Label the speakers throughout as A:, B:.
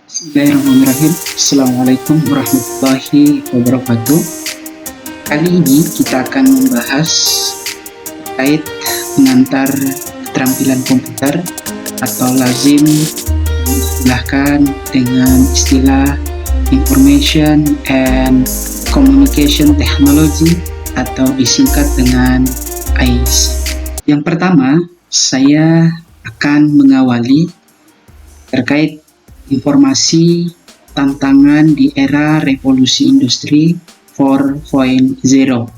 A: Bismillahirrahmanirrahim. Assalamualaikum warahmatullahi wabarakatuh. Kali ini kita akan membahas terkait pengantar keterampilan komputer atau lazim disebelahkan dengan istilah Information and Communication Technology atau disingkat dengan IC. Yang pertama, saya akan mengawali terkait informasi tantangan di era revolusi industri 4.0.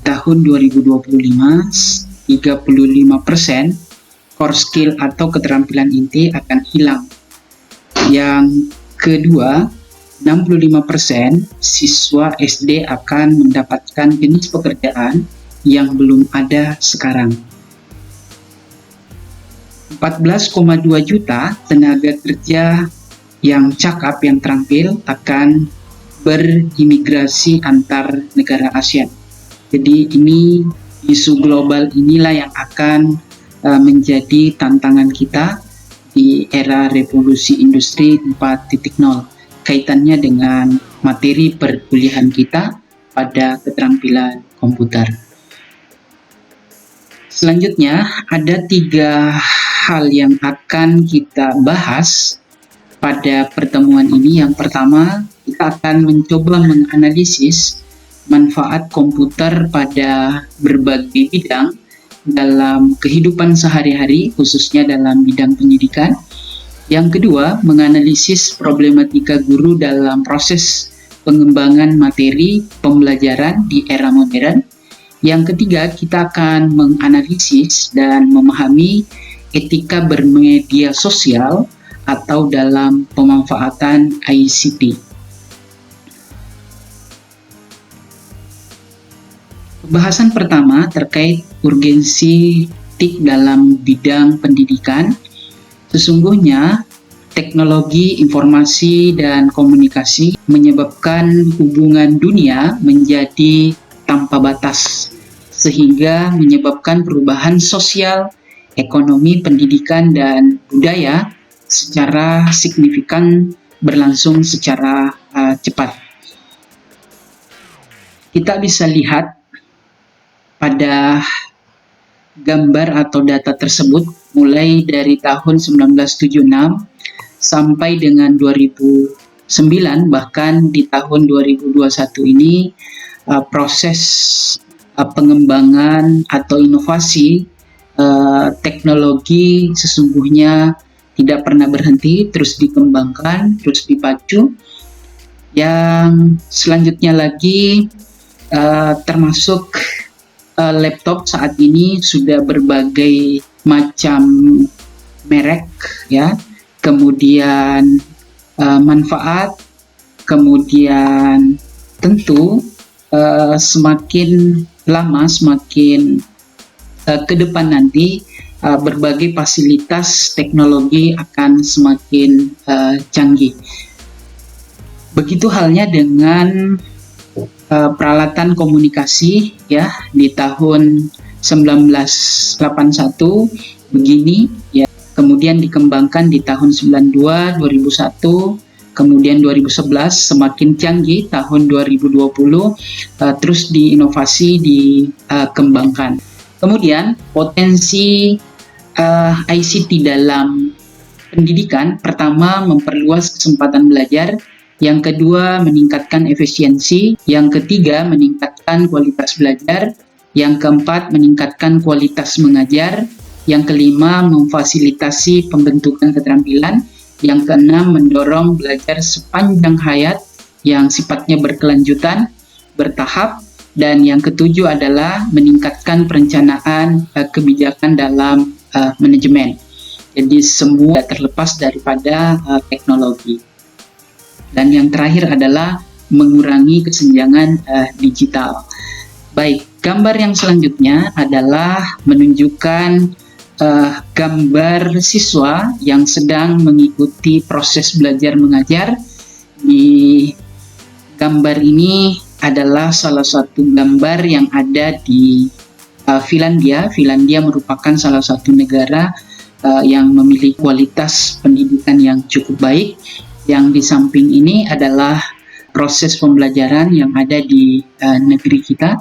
A: Tahun 2025, 35% core skill atau keterampilan inti akan hilang. Yang kedua, 65% siswa SD akan mendapatkan jenis pekerjaan yang belum ada sekarang. 14,2 juta tenaga kerja yang cakap, yang terampil akan berimigrasi antar negara ASEAN. Jadi ini isu global inilah yang akan menjadi tantangan kita di era revolusi industri 4.0, kaitannya dengan materi perkuliahan kita pada keterampilan komputer. Selanjutnya ada 3 hal yang akan kita bahas pada pertemuan ini. Yang pertama, kita akan mencoba menganalisis manfaat komputer pada berbagai bidang dalam kehidupan sehari-hari, khususnya dalam bidang pendidikan. Yang kedua, menganalisis problematika guru dalam proses pengembangan materi pembelajaran di era modern. Yang ketiga, kita akan menganalisis dan memahami etika bermedia sosial atau dalam pemanfaatan ICT. Pembahasan pertama terkait urgensi TIK dalam bidang pendidikan. Sesungguhnya teknologi informasi dan komunikasi menyebabkan hubungan dunia menjadi tanpa batas, sehingga menyebabkan perubahan sosial, ekonomi, pendidikan, dan budaya secara signifikan berlangsung secara cepat. Kita bisa lihat pada gambar atau data tersebut mulai dari tahun 1976 sampai dengan 2009, bahkan di tahun 2021 ini proses pengembangan atau inovasi teknologi sesungguhnya tidak pernah berhenti, terus dikembangkan, terus dipacu. Yang selanjutnya lagi termasuk laptop saat ini sudah berbagai macam merek, ya. Kemudian manfaat, kemudian tentu semakin lama, semakin ke depan nanti berbagai fasilitas teknologi akan semakin canggih. Begitu halnya dengan peralatan komunikasi, ya, di tahun 1981 begini, ya. Kemudian dikembangkan di tahun 92, 2001, kemudian 2011 semakin canggih, tahun 2020 terus diinovasi, dikembangkan. Kemudian potensi ICT dalam pendidikan, pertama memperluas kesempatan belajar, yang kedua meningkatkan efisiensi, yang ketiga meningkatkan kualitas belajar, yang keempat meningkatkan kualitas mengajar, yang kelima memfasilitasi pembentukan keterampilan, yang keenam mendorong belajar sepanjang hayat yang sifatnya berkelanjutan, bertahap, dan yang ketujuh adalah meningkatkan perencanaan kebijakan dalam manajemen. Jadi semua terlepas daripada teknologi. Dan yang terakhir adalah mengurangi kesenjangan digital. Baik, gambar yang selanjutnya adalah menunjukkan gambar siswa yang sedang mengikuti proses belajar mengajar. Di gambar ini adalah salah satu gambar yang ada di Finlandia. Finlandia merupakan salah satu negara yang memiliki kualitas pendidikan yang cukup baik. Yang di samping ini adalah proses pembelajaran yang ada di negeri kita.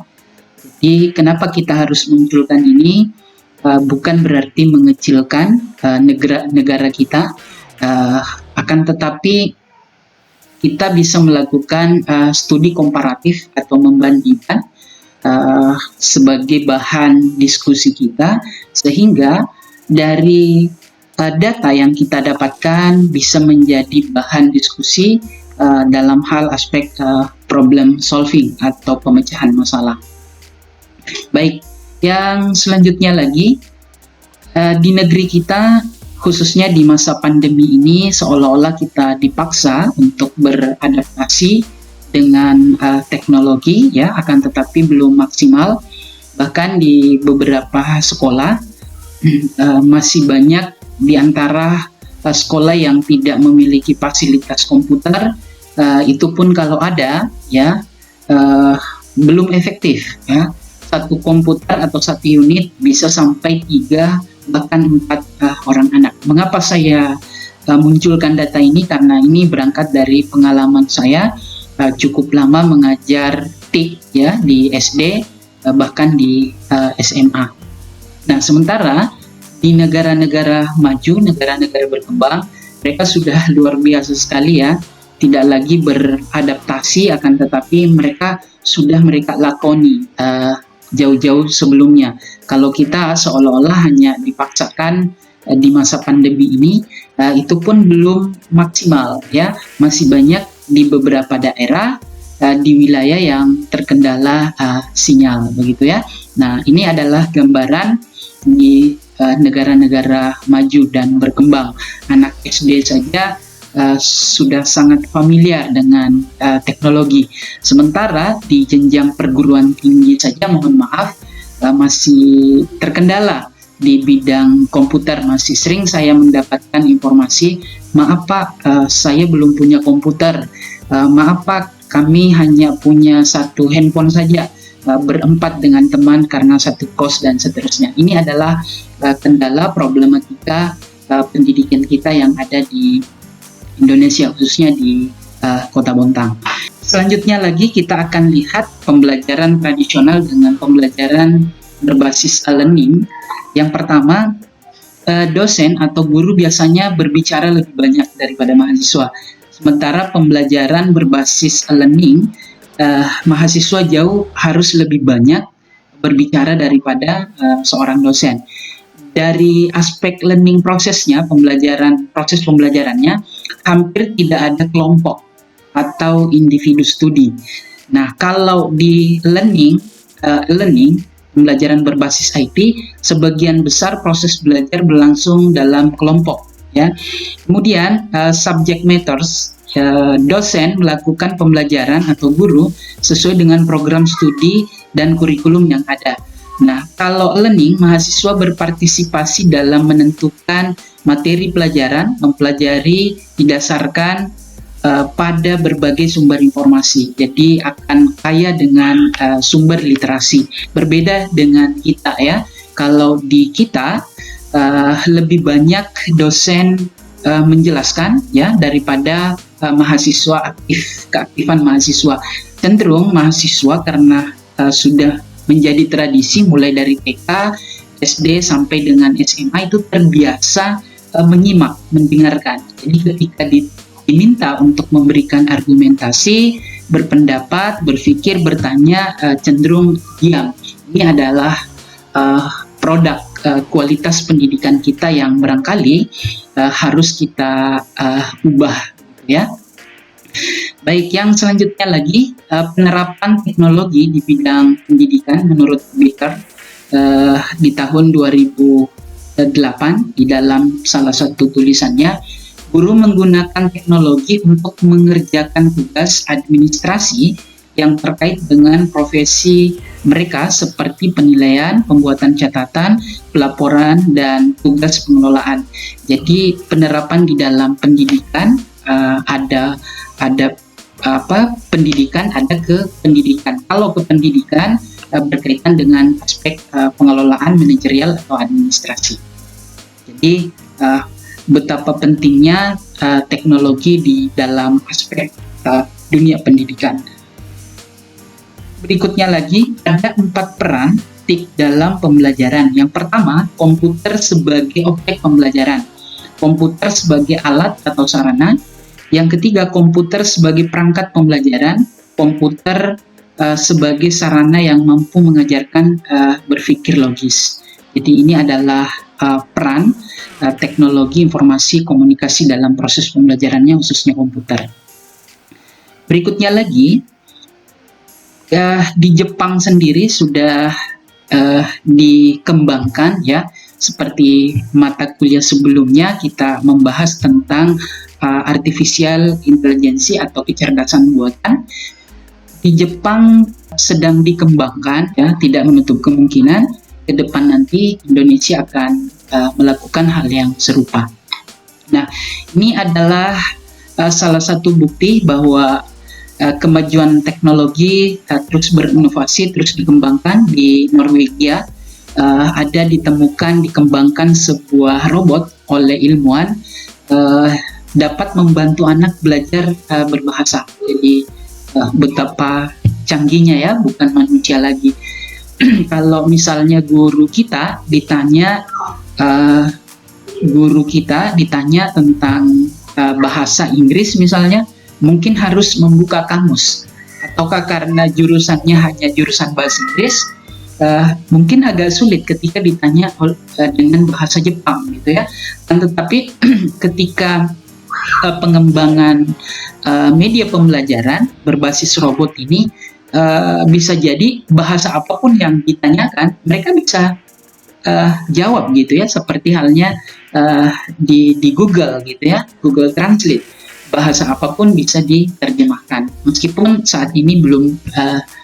A: Jadi kenapa kita harus munculkan ini? Bukan berarti mengecilkan negara kita, akan tetapi kita bisa melakukan studi komparatif atau membandingkan sebagai bahan diskusi kita, sehingga dari data yang kita dapatkan bisa menjadi bahan diskusi dalam hal aspek problem solving atau pemecahan masalah. Baik, yang selanjutnya lagi, di negeri kita khususnya di masa pandemi ini seolah-olah kita dipaksa untuk beradaptasi dengan teknologi, ya, akan tetapi belum maksimal. Bahkan di beberapa sekolah masih banyak di antara sekolah yang tidak memiliki fasilitas komputer, itu pun kalau ada, ya, belum efektif, ya. Satu komputer atau satu unit bisa sampai 3 bahkan 4 orang anak. Mengapa saya munculkan data ini? Karena ini berangkat dari pengalaman saya cukup lama mengajar TIK, ya, di SD bahkan di SMA. Nah, sementara di negara-negara maju, negara-negara berkembang, mereka sudah luar biasa sekali, ya, tidak lagi beradaptasi, akan tetapi mereka lakoni jauh-jauh sebelumnya. Kalau kita seolah-olah hanya dipaksakan di masa pandemi ini, itu pun belum maksimal, ya. Masih banyak di beberapa daerah di wilayah yang terkendala sinyal, begitu, ya. Nah, ini adalah gambaran di negara-negara maju dan berkembang. Anak SD saja sudah sangat familiar dengan teknologi. Sementara di jenjang perguruan tinggi saja, mohon maaf, masih terkendala di bidang komputer. Masih sering saya mendapatkan informasi, maaf Pak, saya belum punya komputer, maaf Pak, kami hanya punya 1 handphone saja, berempat dengan teman karena 1 kos dan seterusnya. Ini adalah kendala problematika pendidikan kita yang ada di Indonesia, khususnya di Kota Bontang. Selanjutnya lagi kita akan lihat pembelajaran tradisional dengan pembelajaran berbasis e-learning. Yang pertama, dosen atau guru biasanya berbicara lebih banyak daripada mahasiswa. Sementara pembelajaran berbasis e-learning, mahasiswa jauh harus lebih banyak berbicara daripada seorang dosen. Dari aspek learning prosesnya, proses pembelajarannya hampir tidak ada kelompok atau individu studi. Nah, kalau di learning, pembelajaran berbasis IT, sebagian besar proses belajar berlangsung dalam kelompok, ya. Kemudian subject matters, dosen melakukan pembelajaran atau guru sesuai dengan program studi dan kurikulum yang ada. Nah, kalau learning, mahasiswa berpartisipasi dalam menentukan materi pelajaran, mempelajari didasarkan pada berbagai sumber informasi. Jadi akan kaya dengan sumber literasi. Berbeda dengan kita, ya. Kalau di kita lebih banyak dosen menjelaskan, ya, daripada mahasiswa keaktifan mahasiswa. Cenderung mahasiswa karena sudah menjadi tradisi mulai dari TK, SD sampai dengan SMA itu terbiasa menyimak, mendengarkan. Jadi ketika diminta untuk memberikan argumentasi, berpendapat, berpikir, bertanya, cenderung diam. Ini adalah produk kualitas pendidikan kita yang barangkali harus kita ubah, ya. Baik, yang selanjutnya lagi, penerapan teknologi di bidang pendidikan menurut Baker di tahun 2008 di dalam salah satu tulisannya, guru menggunakan teknologi untuk mengerjakan tugas administrasi yang terkait dengan profesi mereka seperti penilaian, pembuatan catatan, pelaporan, dan tugas pengelolaan. Jadi penerapan di dalam pendidikan ada pendidikan, ada ke pendidikan. Kalau ke pendidikan berkaitan dengan aspek pengelolaan manajerial atau administrasi. Jadi betapa pentingnya teknologi di dalam aspek dunia pendidikan. Berikutnya lagi, ada 4 peran TIK dalam pembelajaran. Yang pertama, komputer sebagai objek pembelajaran. Komputer sebagai alat atau sarana. Yang ketiga, komputer sebagai perangkat pembelajaran. Komputer sebagai sarana yang mampu mengajarkan berpikir logis. Jadi ini adalah peran teknologi informasi komunikasi dalam proses pembelajarannya, khususnya komputer. Berikutnya lagi, di Jepang sendiri sudah dikembangkan ya, seperti mata kuliah sebelumnya kita membahas tentang artificial intelligence atau kecerdasan buatan. Di Jepang sedang dikembangkan ya, tidak menutup kemungkinan ke depan nanti Indonesia akan melakukan hal yang serupa. Nah, ini adalah salah satu bukti bahwa kemajuan teknologi terus berinovasi, terus dikembangkan. Di Norwegia ada dikembangkan sebuah robot oleh ilmuwan dapat membantu anak belajar berbahasa. Jadi betapa canggihnya ya, bukan manusia lagi. Kalau misalnya guru kita ditanya tentang bahasa Inggris misalnya, mungkin harus membuka kamus, ataukah karena jurusannya hanya jurusan bahasa Inggris, mungkin agak sulit ketika ditanya dengan bahasa Jepang gitu ya. Tetapi ketika pengembangan media pembelajaran berbasis robot ini, bisa jadi bahasa apapun yang ditanyakan mereka bisa jawab gitu ya, seperti halnya di Google gitu ya, Google Translate. Bahasa apapun bisa diterjemahkan, meskipun saat ini belum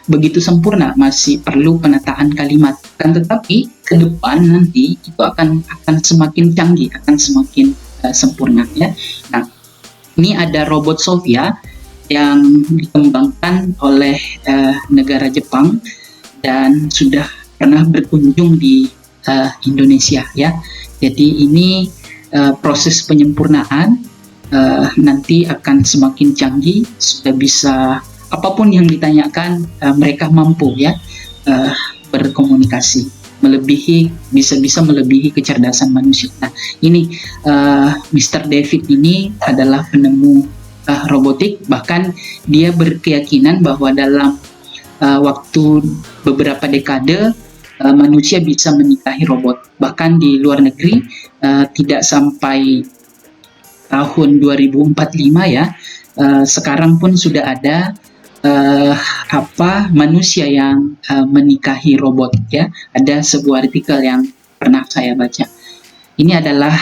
A: begitu sempurna, masih perlu penataan kalimat. Tetapi ke depan nanti itu akan semakin canggih, akan semakin sempurna ya. Nah, ini ada robot Sophia yang dikembangkan oleh negara Jepang dan sudah pernah berkunjung di Indonesia ya. Jadi ini proses penyempurnaan nanti akan semakin canggih, sudah bisa apapun yang ditanyakan mereka mampu ya berkomunikasi, bisa melebihi kecerdasan manusia. Nah, ini Mr. David ini adalah penemu robotik, bahkan dia berkeyakinan bahwa dalam waktu beberapa dekade manusia bisa menikahi robot. Bahkan di luar negeri tidak sampai tahun 2045 ya, sekarang pun sudah ada manusia yang menikahi robot ya. Ada sebuah artikel yang pernah saya baca. Ini adalah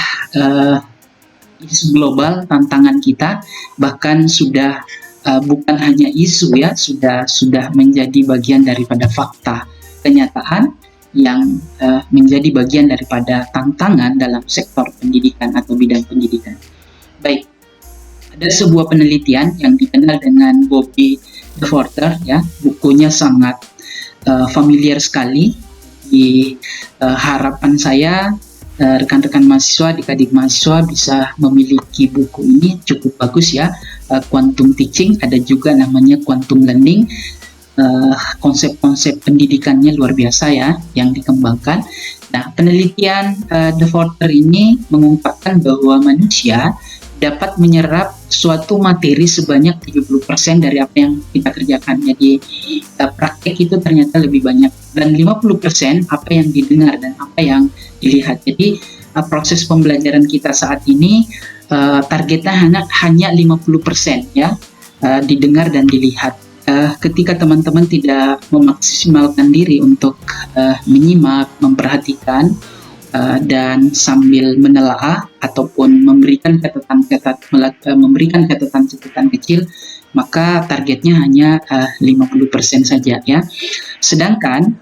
A: isu global, tantangan kita, bahkan sudah bukan hanya isu ya, sudah menjadi bagian daripada fakta, kenyataan yang menjadi bagian daripada tantangan dalam sektor pendidikan atau bidang pendidikan. Baik, ada sebuah penelitian yang dikenal dengan Bobby DeForter ya, bukunya sangat familiar sekali. Di harapan saya rekan-rekan mahasiswa, adik-adik mahasiswa bisa memiliki buku ini, cukup bagus ya. Quantum Teaching, ada juga namanya Quantum Learning. Konsep-konsep pendidikannya luar biasa ya yang dikembangkan. Nah, penelitian DeForter ini mengungkapkan bahwa manusia dapat menyerap suatu materi sebanyak 70% dari apa yang kita kerjakan. Jadi praktek itu ternyata lebih banyak, dan 50% apa yang didengar dan apa yang dilihat. Jadi proses pembelajaran kita saat ini targetnya hanya 50% ya, didengar dan dilihat. Ketika teman-teman tidak memaksimalkan diri untuk menyimak, memperhatikan, dan sambil menelaah ataupun memberikan catatan kecil, maka targetnya hanya 50% saja ya. Sedangkan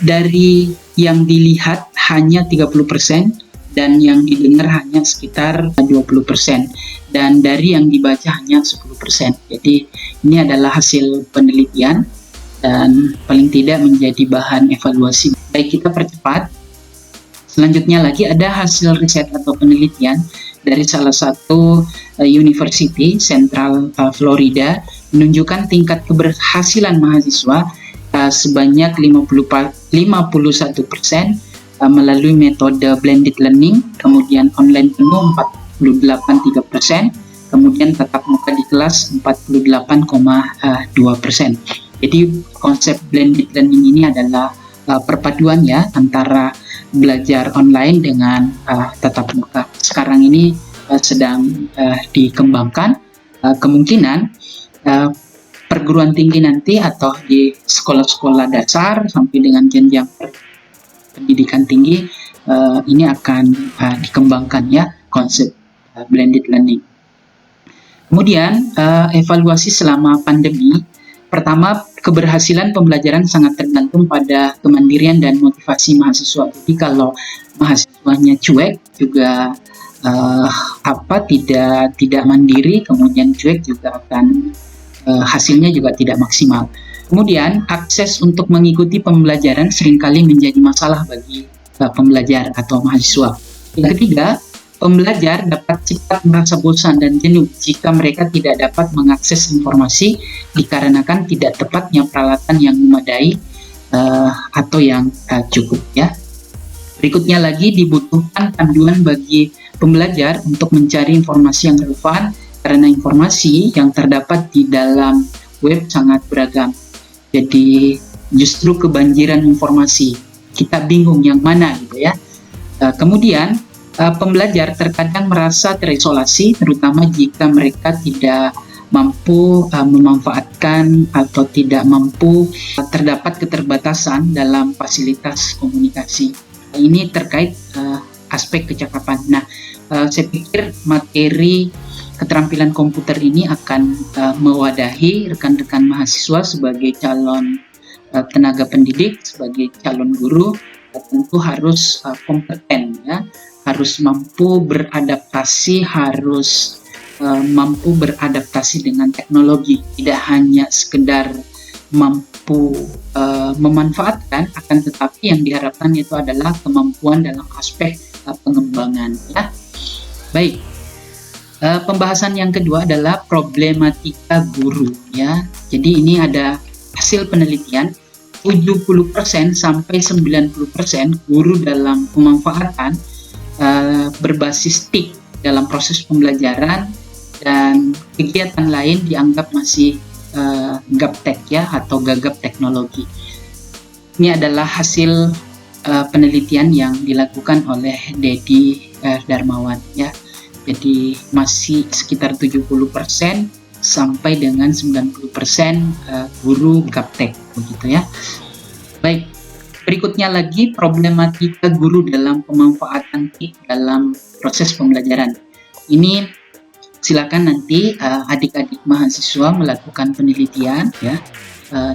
A: dari yang dilihat hanya 30% dan yang didengar hanya sekitar 20%, dan dari yang dibaca hanya 10%. Jadi ini adalah hasil penelitian dan paling tidak menjadi bahan evaluasi. Baik, kita percepat. Selanjutnya lagi ada hasil riset atau penelitian dari salah satu university Central Florida menunjukkan tingkat keberhasilan mahasiswa sebanyak 51% melalui metode blended learning, kemudian online penuh 48,3%, kemudian tatap muka di kelas 48,2%. Jadi konsep blended learning ini adalah perpaduan ya antara belajar online dengan tatap muka. Sekarang ini sedang dikembangkan. Kemungkinan perguruan tinggi nanti atau di sekolah-sekolah dasar sampai dengan jenjang pendidikan tinggi ini akan dikembangkan ya konsep blended learning. Kemudian evaluasi selama pandemi. Pertama, keberhasilan pembelajaran sangat tergantung pada kemandirian dan motivasi mahasiswa. Jadi kalau mahasiswanya cuek juga tidak mandiri, kemudian cuek juga akan hasilnya juga tidak maksimal. Kemudian akses untuk mengikuti pembelajaran seringkali menjadi masalah bagi pembelajar atau mahasiswa. Yang ketiga, pembelajar dapat cepat merasa bosan dan jenuh jika mereka tidak dapat mengakses informasi dikarenakan tidak tepatnya peralatan yang memadai atau yang cukup ya. Berikutnya lagi dibutuhkan panduan bagi pembelajar untuk mencari informasi yang relevan karena informasi yang terdapat di dalam web sangat beragam. Jadi justru kebanjiran informasi, kita bingung yang mana gitu ya. Kemudian pembelajar terkadang merasa terisolasi, terutama jika mereka tidak mampu memanfaatkan atau tidak mampu terdapat keterbatasan dalam fasilitas komunikasi. Ini terkait aspek kecakapan. Nah, saya pikir materi keterampilan komputer ini akan mewadahi rekan-rekan mahasiswa sebagai calon tenaga pendidik, sebagai calon guru, tentu harus kompeten ya. Harus mampu beradaptasi, harus mampu beradaptasi dengan teknologi, tidak hanya sekedar mampu memanfaatkan, akan tetapi yang diharapkan itu adalah kemampuan dalam aspek pengembangan ya. Baik, pembahasan yang kedua adalah problematika guru ya. Jadi ini ada hasil penelitian 70% sampai 90% guru dalam pemanfaatan berbasis TIK dalam proses pembelajaran dan kegiatan lain dianggap masih gaptek ya atau gagap teknologi. Ini adalah hasil penelitian yang dilakukan oleh Dedi Darmawan ya. Jadi masih sekitar 70% sampai dengan 90% guru gaptek begitu ya. Baik. Berikutnya lagi problematika guru dalam pemanfaatan TIK dalam proses pembelajaran. Ini silakan nanti adik-adik mahasiswa melakukan penelitian ya.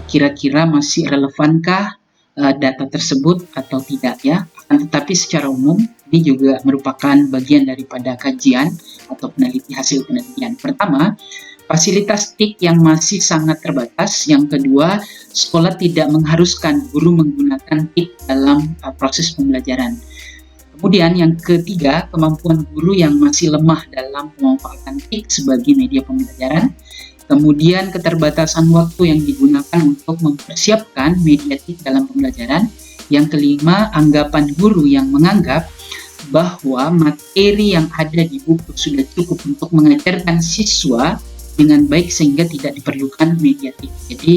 A: Kira-kira masih relevankah data tersebut atau tidak ya. Tetapi secara umum ini juga merupakan bagian daripada kajian atau hasil penelitian. Pertama, fasilitas TIK yang masih sangat terbatas. Yang kedua, sekolah tidak mengharuskan guru menggunakan TIK dalam proses pembelajaran. Kemudian yang ketiga, kemampuan guru yang masih lemah dalam pemanfaatan TIK sebagai media pembelajaran. Kemudian keterbatasan waktu yang digunakan untuk mempersiapkan media TIK dalam pembelajaran. Yang kelima, anggapan guru yang menganggap bahwa materi yang ada di buku sudah cukup untuk mengajarkan siswa dengan baik sehingga tidak diperlukan media TIK. Jadi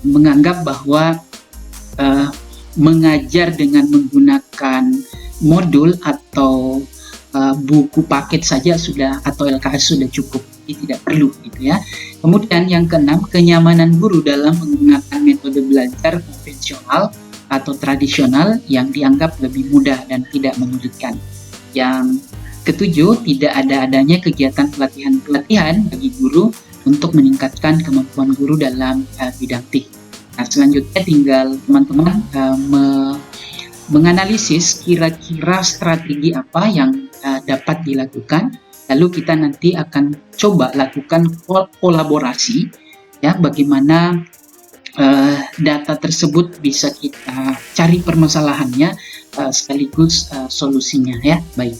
A: menganggap bahwa mengajar dengan menggunakan modul atau buku paket saja sudah atau LKS sudah cukup, jadi tidak perlu gitu ya. Kemudian yang keenam, kenyamanan guru dalam menggunakan metode belajar konvensional atau tradisional yang dianggap lebih mudah dan tidak menyulitkan. Yang ketujuh, tidak adanya kegiatan pelatihan bagi guru untuk meningkatkan kemampuan guru dalam bidang TIK. Nah, selanjutnya tinggal teman-teman menganalisis kira-kira strategi apa yang dapat dilakukan. Lalu kita nanti akan coba lakukan kolaborasi ya, bagaimana data tersebut bisa kita cari permasalahannya, sekaligus solusinya ya. Baik.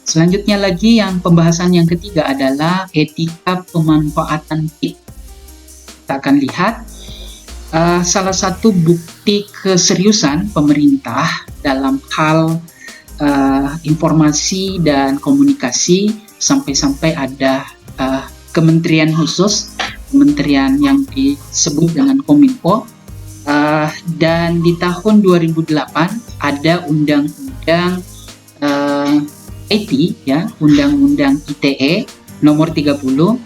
A: Selanjutnya lagi yang pembahasan yang ketiga adalah etika pemanfaatan TIK. Kita akan lihat salah satu bukti keseriusan pemerintah dalam hal informasi dan komunikasi sampai-sampai ada kementerian khusus, kementerian yang disebut dengan Kominfo, dan di tahun 2008 ada undang-undang IT ya, Undang-Undang ITE nomor 30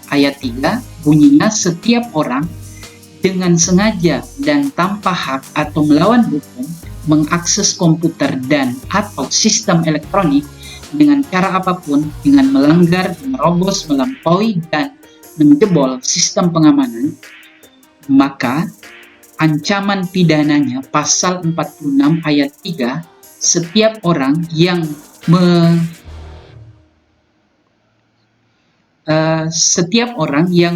A: ayat 3, bunyinya setiap orang dengan sengaja dan tanpa hak atau melawan hukum mengakses komputer dan atau sistem elektronik dengan cara apapun dengan melanggar, merobos, melampaui dan menjebol sistem pengamanan, maka ancaman pidananya pasal 46 ayat 3, setiap orang yang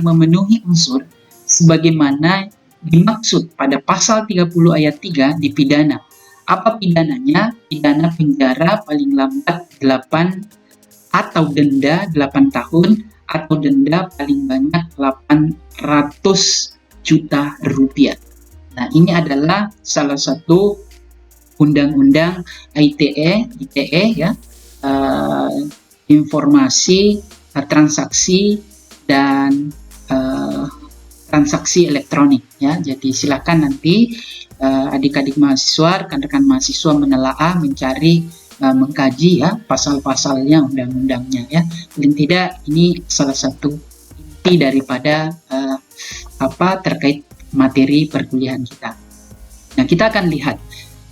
A: memenuhi unsur sebagaimana dimaksud pada pasal 30 ayat 3 dipidana. Apa pidananya? Pidana penjara paling lambat 8 atau denda 8 tahun atau denda paling banyak 800 juta rupiah. Nah, ini adalah salah satu undang-undang ITE ya, informasi transaksi dan transaksi elektronik ya. Jadi silakan nanti adik-adik mahasiswa, rekan-rekan mahasiswa menelaah, mencari, mengkaji ya pasal-pasalnya, undang-undangnya ya. Paling tidak ini salah satu inti daripada terkait materi perkuliahan kita. Nah, kita akan lihat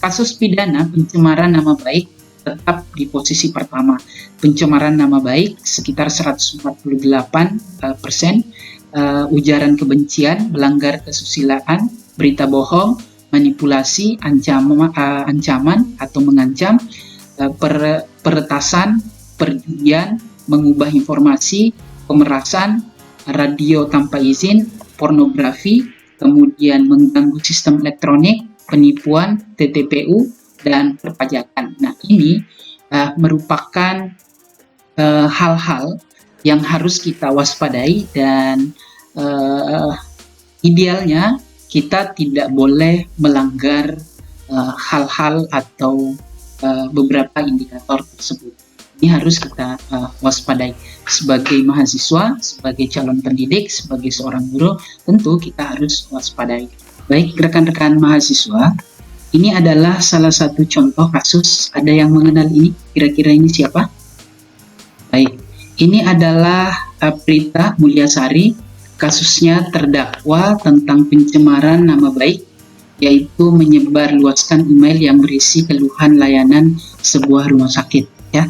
A: kasus pidana pencemaran nama baik tetap di posisi pertama. Pencemaran nama baik sekitar 148%, ujaran kebencian, melanggar kesusilaan, berita bohong, manipulasi, ancaman atau mengancam, peretasan, perjudian, mengubah informasi, pemerasan, radio tanpa izin, pornografi, kemudian mengganggu sistem elektronik, penipuan, TTPU, dan perpajakan. Nah, ini merupakan hal-hal yang harus kita waspadai dan idealnya kita tidak boleh melanggar hal-hal atau beberapa indikator tersebut. Ini harus kita waspadai. Sebagai mahasiswa, sebagai calon pendidik, sebagai seorang guru, tentu kita harus waspadai. Baik rekan-rekan mahasiswa, ini adalah salah satu contoh kasus. Ada yang mengenal ini? Kira-kira ini siapa? Baik, ini adalah Prita Mulyasari. Kasusnya terdakwa tentang pencemaran nama baik, yaitu menyebarluaskan email yang berisi keluhan layanan sebuah rumah sakit. Ya,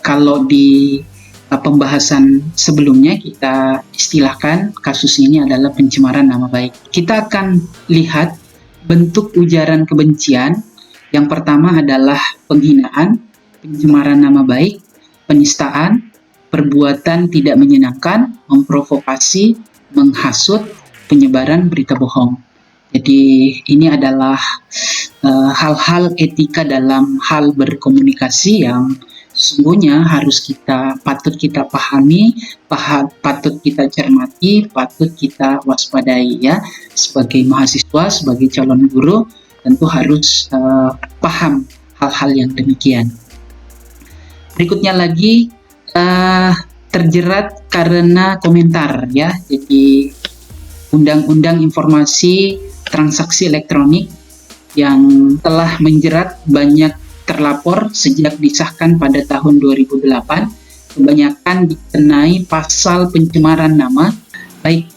A: kalau di pembahasan sebelumnya kita istilahkan kasus ini adalah pencemaran nama baik. Kita akan lihat bentuk ujaran kebencian. Yang pertama adalah penghinaan, pencemaran nama baik, penistaan, perbuatan tidak menyenangkan, memprovokasi, menghasut, penyebaran berita bohong. Jadi ini adalah hal-hal etika dalam hal berkomunikasi yang sesungguhnya patut kita pahami, patut kita cermati, patut kita waspadai ya. Sebagai mahasiswa, sebagai calon guru, tentu harus paham hal-hal yang demikian. Berikutnya lagi, terjerat karena komentar ya. Jadi Undang-Undang Informasi Transaksi Elektronik yang telah menjerat banyak terlapor sejak disahkan pada tahun 2008, kebanyakan dikenai pasal pencemaran nama baik.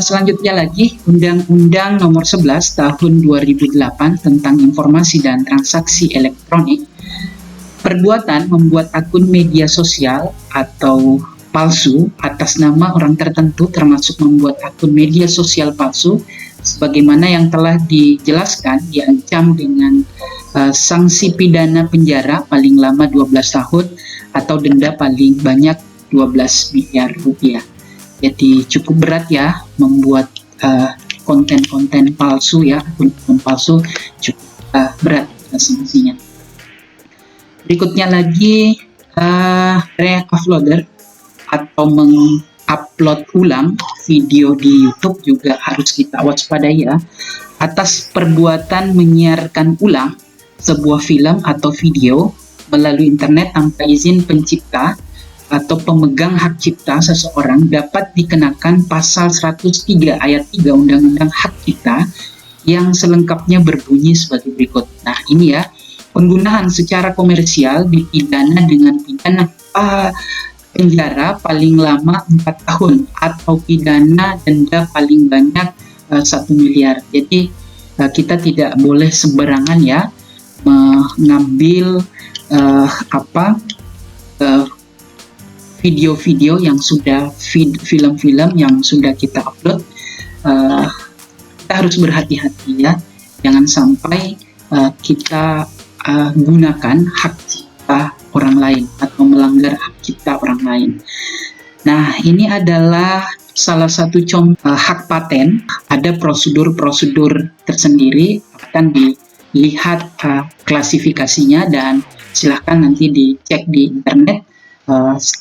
A: Selanjutnya lagi, Undang-Undang Nomor 11 Tahun 2008 tentang Informasi dan Transaksi Elektronik, perbuatan membuat akun media sosial atau palsu atas nama orang tertentu, termasuk membuat akun media sosial palsu, sebagaimana yang telah dijelaskan, diancam dengan sanksi pidana penjara paling lama 12 tahun atau denda paling banyak 12 miliar rupiah. Jadi cukup berat ya membuat konten-konten palsu ya, akun palsu cukup berat sanksinya. Berikutnya lagi, re-uploader atau mengupload ulang video di YouTube juga harus kita waspadai ya, atas perbuatan menyiarkan ulang sebuah film atau video melalui internet tanpa izin pencipta atau pemegang hak cipta seseorang dapat dikenakan pasal 103 ayat 3 Undang-Undang Hak Cipta yang selengkapnya berbunyi sebagai berikut. Nah, ini ya, penggunaan secara komersial dipidana dengan pidana penjara paling lama 4 tahun atau pidana denda paling banyak 1 miliar. Jadi kita tidak boleh sembarangan ya mengambil video-video yang sudah film-film yang sudah kita upload. Kita harus berhati-hati ya, jangan sampai kita gunakan hak cipta orang lain atau melanggar hak cipta orang lain. Nah, ini adalah salah satu contoh hak paten. Ada prosedur-prosedur tersendiri, akan dilihat klasifikasinya dan silahkan nanti dicek di internet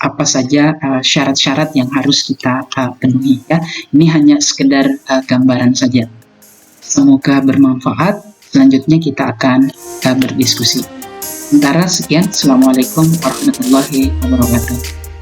A: apa saja syarat-syarat yang harus kita penuhi ya. Ini hanya sekedar gambaran saja. Semoga bermanfaat. Selanjutnya kita akan berdiskusi. Sementara sekian. Assalamualaikum warahmatullahi wabarakatuh.